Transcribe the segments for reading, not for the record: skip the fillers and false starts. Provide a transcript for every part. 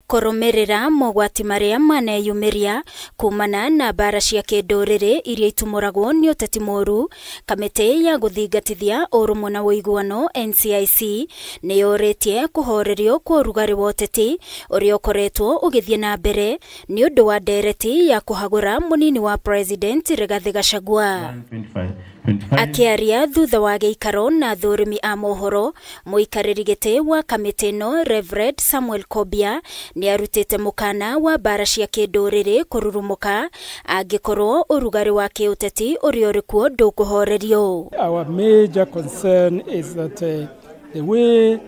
Koromerera mogwati maria maneyumiria kumana na bara cia kinduriri iria itumuragwo ni uteti moru, kamiti ya guthingatithia urumwe na wuiguano NCIC ni yuritie kuhorerio kwa urugari wa uteti uria ukoretwo ugithie na mbere ni undu wa ndereti ya kuhagura munini wa president RIGATHI GACHAGUA. Akiaria thutha wa giikaro na thurimi a mohoro, muikariri giti wa kamiti no Reverend Samuel Kobia ni arutite mukana wa bara cia kinduriri kururumuka angikorwo urugari wa kiuteti uria urikuo ndukuhorerio. Our major concern is that the way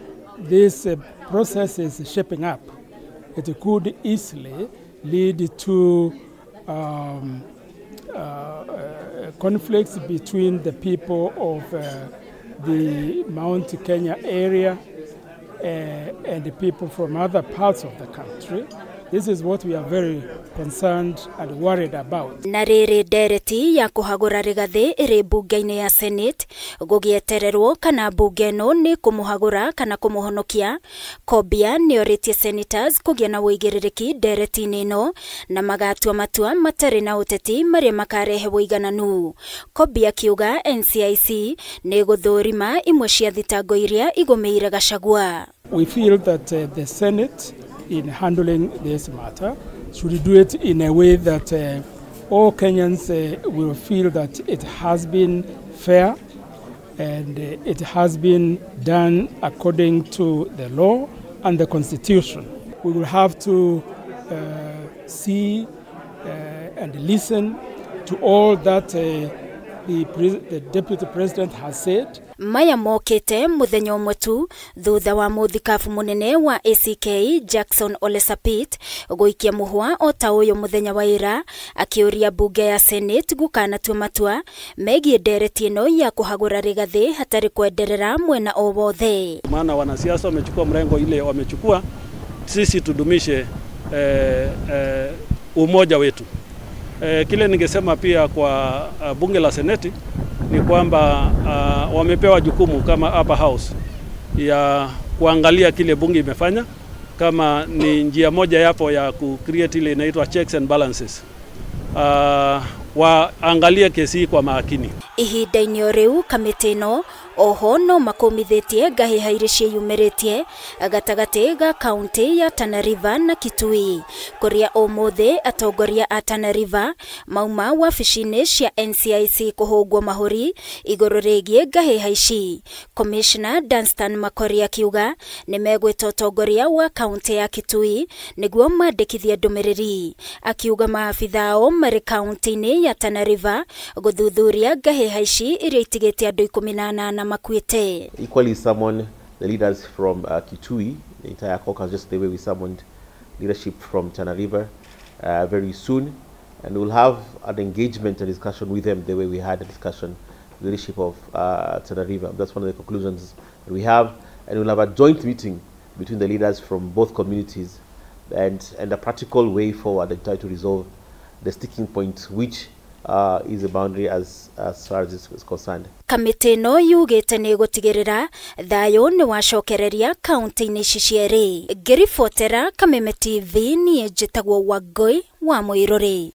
this process is shaping up, it could easily lead to conflicts between the people of the Mount Kenya area and the people from other parts of the country. This is what we are very concerned and worried about. Nariri ndereti ya kuhagura RIGATHI iri mbunge-ini ya Senate gugietererwo kana mbunge no ni kumuhagura kana kumuhonokia. Kobia ni oritie senators kugia na wigiririki ndereti-ini no na magatua matua matari na uteti maria makarehe wigananu. Kobia kiuga NCIC ni guthurima imwe cia thitango iria igomeire Gachagua. We feel that the Senate in handling this matter should do it in a way that all Kenyans will feel that it has been fair and it has been done according to the law and the constitution. We will have to see and listen to all that the Deputy President has said. Maya mokete muthenya umwe tu thutha wa muthikafu munene wa ACK Jackson Ole Sapit guikia muhwa o ta uyu muthenya wa ira akiuria bunge ya Senate gukana tu matua megie ndereti ino ya kuhagura RIGATHI hatari kwenderera mwena o wothe. Maana wanasiasa wamechukua mrengo ile wamechukua, sisi tudumishe umoja wetu. Kile ningesema pia kwa bunge la Seneti ni kwamba wamepewa jukumu kama upper house ya kuangalia kile bunge imefanya, kama ni njia moja yapo ya kucreate ile inaitwa checks and balances. Waangalia kesi kwa makini. Ihinda-ini o riu kamiti no oho no makomithitie ngahiha iria cieyumiritie gatagati ga kaunti ya Tana River na Kitui kuria umuthi atongoria a Tana River mauma wabici-ini cia NCIC kuhungwo mahuri iguru rigie ngahiha ici. Commissioner Danstan Makoria kiuga ni megwita atongoria wa kaunti ya Kitui niguo mandikithie ndumiriri, akiuga maabithao mari kaunti-ini ya Tana River guthuthuria ngahiha ici iria itigite andu 18 makuite. Equally summon the leaders from Kitui, the entire caucus, just the way we summoned leadership from Tana River very soon, and we'll have an engagement and discussion with them the way we had a discussion with the leadership of Tana River. That's one of the conclusions that we have, and we'll have a joint meeting between the leaders from both communities and a practical way forward and try to resolve the sticking point, which is a boundary as far as is concerned. Kamiti no yugite ni gutigirira thayo ni wacokereria kaunti-ini ici cieri. Ngiribotera Kameme TV ni njitagwo Wangui wa Muiruri.